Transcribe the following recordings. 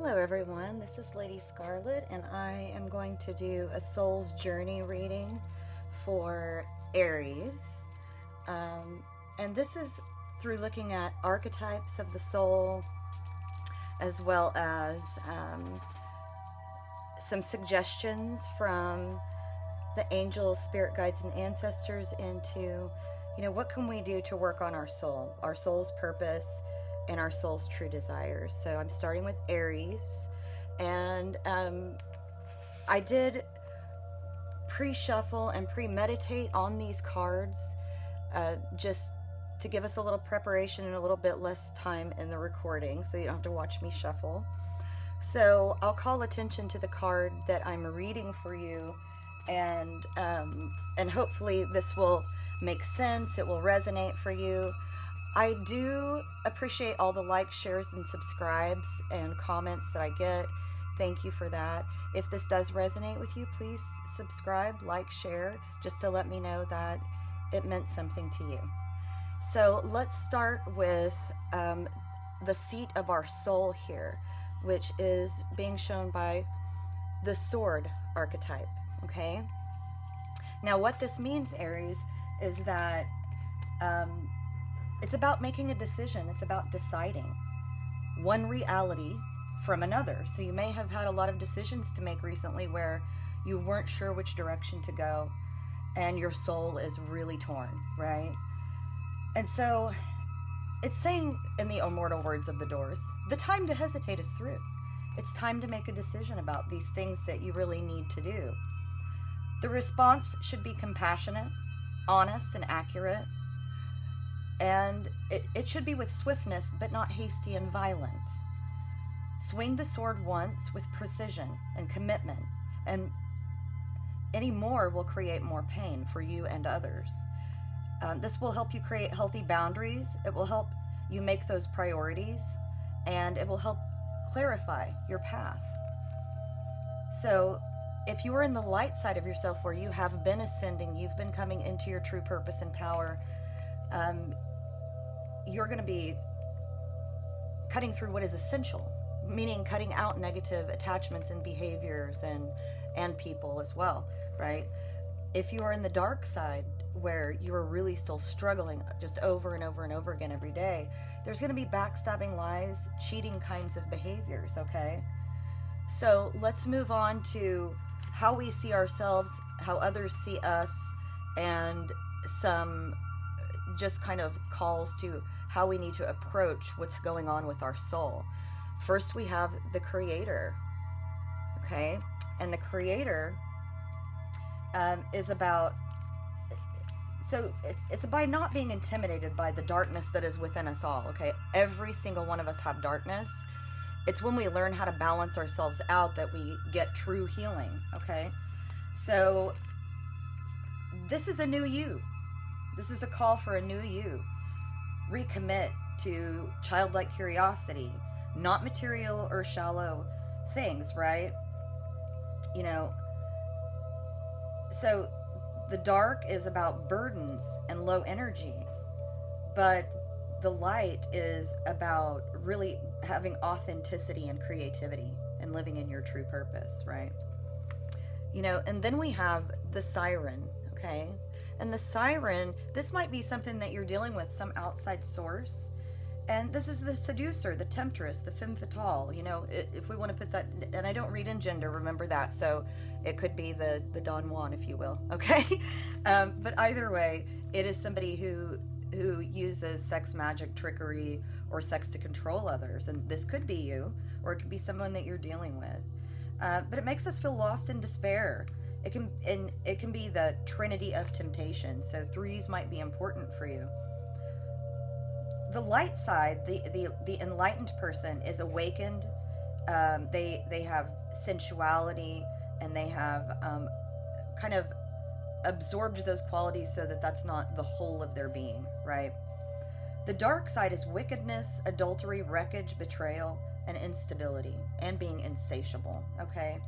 Hello everyone, this is LadySkarlette and I am going to do a soul's journey reading for Aries. And this is through looking at archetypes of the soul as well as some suggestions from the angels, spirit guides, and ancestors into, what can we do to work on our soul's purpose, and our soul's true desires. So I'm starting with Aries, and I did pre-shuffle and pre-meditate on these cards just to give us a little preparation and a little bit less time in the recording, so you don't have to watch me shuffle. So I'll call attention to the card that I'm reading for you, and hopefully this will make sense. It will resonate for you. I do appreciate all the likes, shares, and subscribes and comments that I get. Thank you for that. If this does resonate with you, please subscribe, like, share, just to let me know that it meant something to you. So let's start with the seat of our soul here, which is being shown by the sword archetype, okay? Now what this means, Aries, is that it's about making a decision. It's about deciding one reality from another. So you may have had a lot of decisions to make recently where you weren't sure which direction to go, and your soul is really torn, right? And so it's saying, in the immortal words of the Doors, the time to hesitate is through. It's time to make a decision about these things that you really need to do. The response should be compassionate, honest, and accurate. And it should be with swiftness, but not hasty and violent. Swing the sword once with precision and commitment, and any more will create more pain for you and others. This will help you create healthy boundaries. It will help you make those priorities, and it will help clarify your path. So if you are in the light side of yourself, where you have been ascending, you've been coming into your true purpose and power, you're going to be cutting through what is essential, meaning cutting out negative attachments and behaviors and people as well, right? If you are in the dark side, where you are really still struggling just over and over and over again every day, there's going to be backstabbing, lies, cheating kinds of behaviors, okay? So let's move on to how we see ourselves, how others see us, and some just kind of calls to how we need to approach what's going on with our soul. First, we have the Creator, okay? And the Creator is about, so it's by not being intimidated by the darkness that is within us all, okay? Every single one of us have darkness. It's when we learn how to balance ourselves out that we get true healing, okay? So this is a new you. This is a call for a new you. Recommit to childlike curiosity, not material or shallow things, right? So the dark is about burdens and low energy, but the light is about really having authenticity and creativity and living in your true purpose, right? And then we have the siren, okay? And the siren, this might be something that you're dealing with, some outside source. And this is the seducer, the temptress, the femme fatale, if we want to put that, and I don't read in gender, remember that, so it could be the Don Juan, if you will, okay? But either way, it is somebody who uses sex, magic, trickery, or sex to control others, and this could be you, or it could be someone that you're dealing with. But it makes us feel lost in despair. It can be the trinity of temptation, so threes might be important for you. The light side, the enlightened person, is awakened. They have sensuality, and they have kind of absorbed those qualities so that that's not the whole of their being, right? The dark side is wickedness, adultery, wreckage, betrayal, and instability, and being insatiable, okay?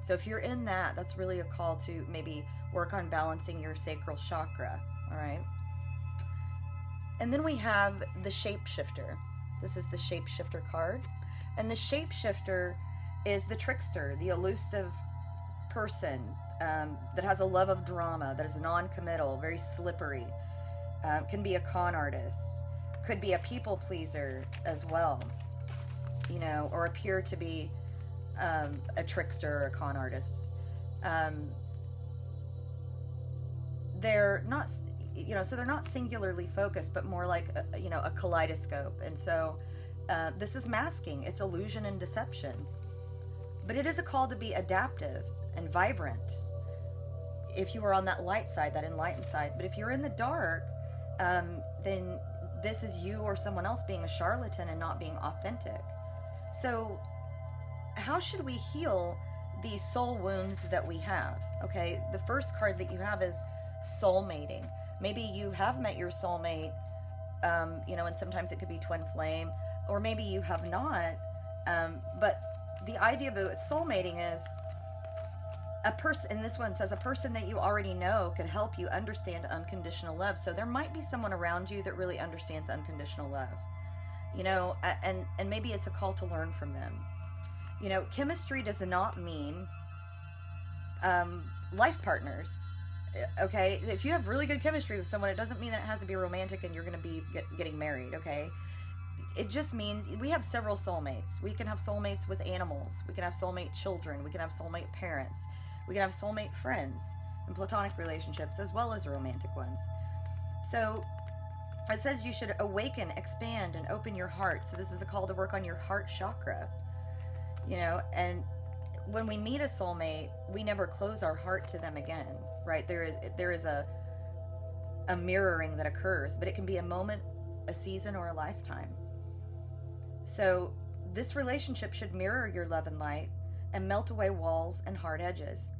So if you're in that, that's really a call to maybe work on balancing your sacral chakra, all right? And then we have the shapeshifter. This is the shapeshifter card. And the shapeshifter is the trickster, the elusive person that has a love of drama, that is non-committal, very slippery, can be a con artist, could be a people pleaser as well, you know, or appear to be a trickster or a con artist. They're not, you know, so they're not singularly focused, but more like you know, a kaleidoscope. And so this is masking, it's illusion and deception, but it is a call to be adaptive and vibrant if you are on that light side, that enlightened side. But if you're in the dark, then this is you or someone else being a charlatan and not being authentic. So how should we heal these soul wounds that we have? Okay, the first card that you have is soulmating. Maybe you have met your soulmate, you know, and sometimes it could be twin flame, or maybe you have not. But the idea about soulmating is a person, and this one says a person that you already know could help you understand unconditional love. So there might be someone around you that really understands unconditional love, you know, and maybe it's a call to learn from them. You know, chemistry does not mean life partners. Okay, if you have really good chemistry with someone, it doesn't mean that it has to be romantic and you're going to be getting married. Okay, it just means we have several soulmates. We can have soulmates with animals, we can have soulmate children, we can have soulmate parents, we can have soulmate friends and platonic relationships as well as romantic ones. So it says you should awaken, expand, and open your heart. So this is a call to work on your heart chakra, you know. And when we meet a soulmate, we never close our heart to them again, right? There is a mirroring that occurs, but it can be a moment, a season, or a lifetime. So this relationship should mirror your love and light and melt away walls and hard edges.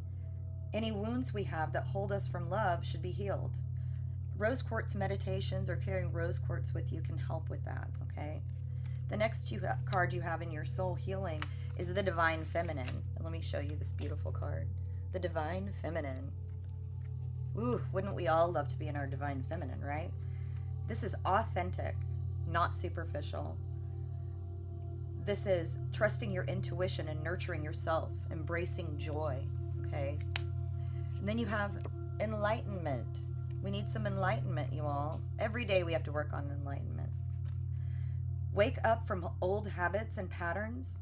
Any wounds we have that hold us from love should be healed. Rose quartz meditations or carrying rose quartz with you can help with that, okay? The next card you have in your soul healing is the Divine Feminine. And let me show you this beautiful card. The Divine Feminine. Ooh, wouldn't we all love to be in our Divine Feminine, right? This is authentic, not superficial. This is trusting your intuition and nurturing yourself, embracing joy, okay? And then you have enlightenment. We need some enlightenment, you all. Every day we have to work on enlightenment. Wake up from old habits and patterns.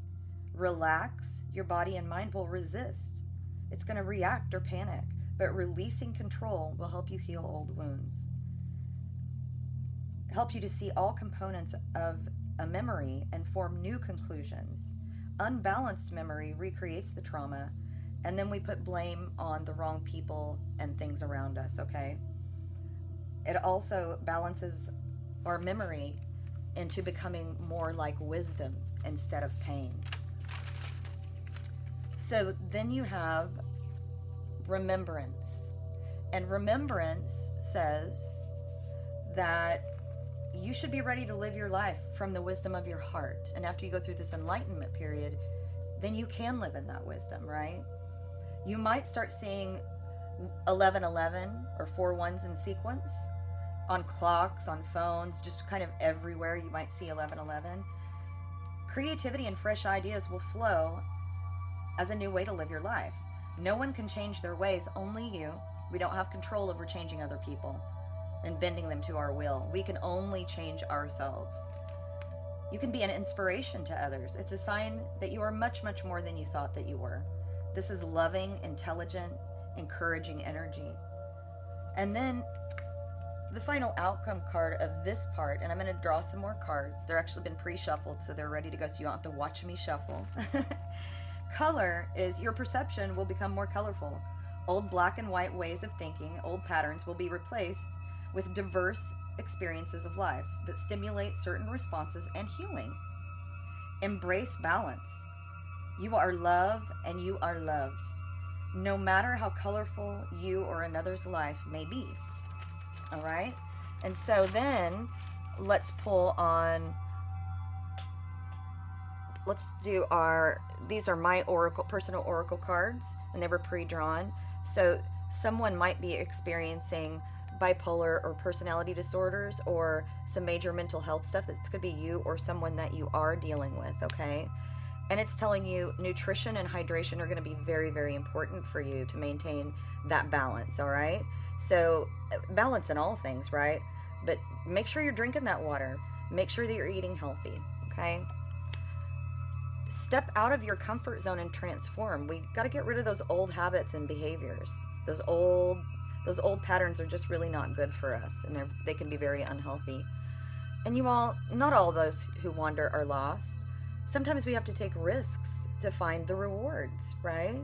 Relax. Your body and mind will resist. It's going to react or panic, but releasing control will help you heal old wounds. Help you to see all components of a memory and form new conclusions. Unbalanced memory recreates the trauma, and then we put blame on the wrong people and things around us, okay? It also balances our memory into becoming more like wisdom instead of pain. So then you have remembrance. And remembrance says that you should be ready to live your life from the wisdom of your heart. And after you go through this enlightenment period, then you can live in that wisdom, right? You might start seeing 1111 or 4 ones in sequence on clocks, on phones, just kind of everywhere you might see 1111. Creativity and fresh ideas will flow as a new way to live your life. No one can change their ways, only you. We don't have control over changing other people and bending them to our will. We can only change ourselves. You can be an inspiration to others. It's a sign that you are much, much more than you thought that you were. This is loving, intelligent, encouraging energy. And then the final outcome card of this part, and I'm going to draw some more cards. They're actually been pre-shuffled, so they're ready to go, so you don't have to watch me shuffle. Color is your perception will become more colorful. Old black and white ways of thinking, old patterns will be replaced with diverse experiences of life that stimulate certain responses and healing. Embrace balance. You are love and you are loved, no matter how colorful you or another's life may be. All right? And so then let's pull on, let's do these are my personal oracle cards, and they were pre-drawn. So someone might be experiencing bipolar or personality disorders or some major mental health stuff. This could be you or someone that you are dealing with, okay? And it's telling you nutrition and hydration are going to be very, very important for you to maintain that balance, all right? So, balance in all things, right? But make sure you're drinking that water. Make sure that you're eating healthy, okay? Step out of your comfort zone and transform. We got to get rid of those old habits and behaviors. Those old patterns are just really not good for us, and they can be very unhealthy. And you all, not all those who wander are lost. Sometimes we have to take risks to find the rewards, right?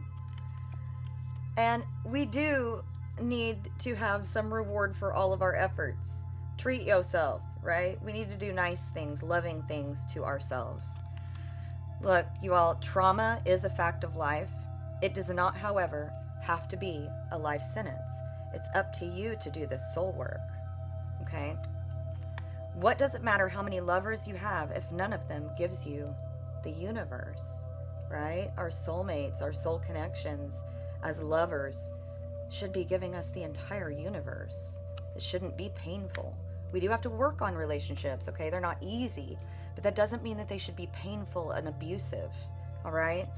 And we do need to have some reward for all of our efforts. Treat yourself, right? We need to do nice things, loving things to ourselves. Look, you all, trauma is a fact of life. It does not, however, have to be a life sentence. It's up to you to do this soul work, okay? What does it matter how many lovers you have if none of them gives you the universe, right? Our soulmates, our soul connections as lovers should be giving us the entire universe. It shouldn't be painful. We do have to work on relationships, okay? They're not easy, but that doesn't mean that they should be painful and abusive, all right?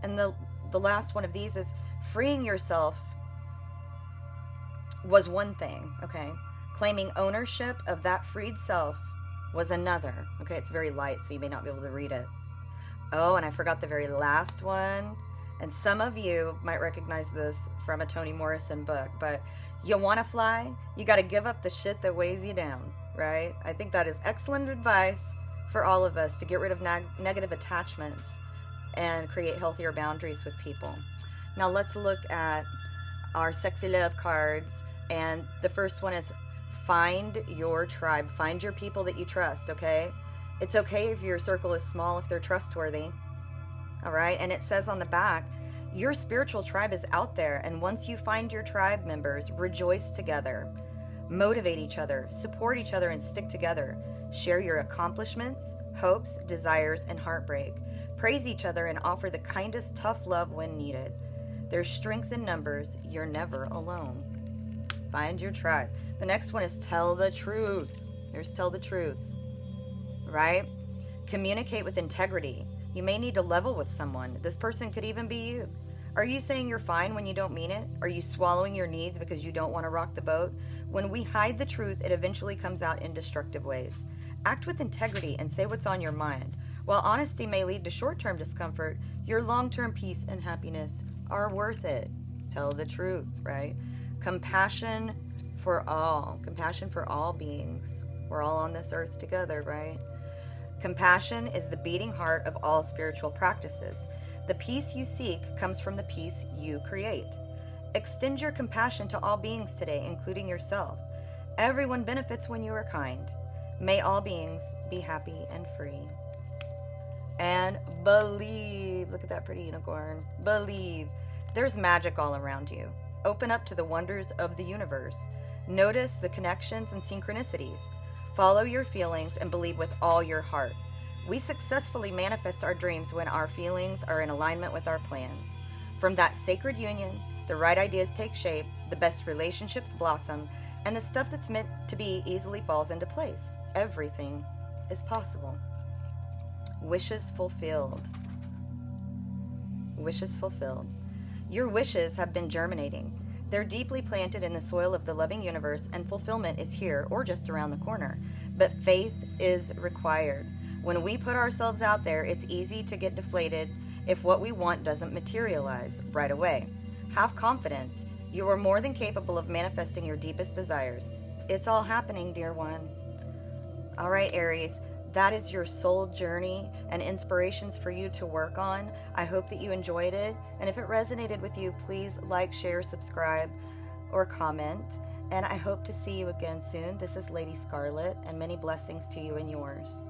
And the last one of these is freeing yourself was one thing, okay? Claiming ownership of that freed self was another, okay? It's very light, so you may not be able to read it. Oh, and I forgot the very last one. And some of you might recognize this from a Toni Morrison book, but you want to fly, you got to give up the shit that weighs you down, right? I think that is excellent advice for all of us to get rid of negative attachments and create healthier boundaries with people. Now let's look at our sexy love cards. And the first one is find your tribe. Find your people that you trust, okay? It's okay if your circle is small if they're trustworthy. All right? And it says on the back, your spiritual tribe is out there. And once you find your tribe members, rejoice together. Motivate each other. Support each other and stick together. Share your accomplishments, hopes, desires, and heartbreak. Praise each other and offer the kindest tough love when needed. There's strength in numbers. You're never alone. Find your tribe. The next one is tell the truth. Here's tell the truth. Right? Communicate with integrity. You may need to level with someone. This person could even be you. Are you saying you're fine when you don't mean it? Are you swallowing your needs because you don't want to rock the boat? When we hide the truth, it eventually comes out in destructive ways. Act with integrity and say what's on your mind. While honesty may lead to short-term discomfort, your long-term peace and happiness are worth it. Tell the truth, right? Compassion for all. Compassion for all beings. We're all on this earth together, right? Compassion is the beating heart of all spiritual practices. The peace you seek comes from the peace you create. Extend your compassion to all beings today, including yourself. Everyone benefits when you are kind. May all beings be happy and free. And believe. Look at that pretty unicorn. Believe. There's magic all around you. Open up to the wonders of the universe. Notice the connections and synchronicities. Follow your feelings and believe with all your heart. We successfully manifest our dreams when our feelings are in alignment with our plans. From that sacred union, the right ideas take shape, the best relationships blossom, and the stuff that's meant to be easily falls into place. Everything is possible. Wishes fulfilled. Wishes fulfilled. Your wishes have been germinating. They're deeply planted in the soil of the loving universe, and fulfillment is here or just around the corner. But faith is required. When we put ourselves out there, it's easy to get deflated if what we want doesn't materialize right away. Have confidence. You are more than capable of manifesting your deepest desires. It's all happening, dear one. All right, Aries. That is your soul journey and inspirations for you to work on. I hope that you enjoyed it. And if it resonated with you, please like, share, subscribe, or comment. And I hope to see you again soon. This is Lady Scarlett, and many blessings to you and yours.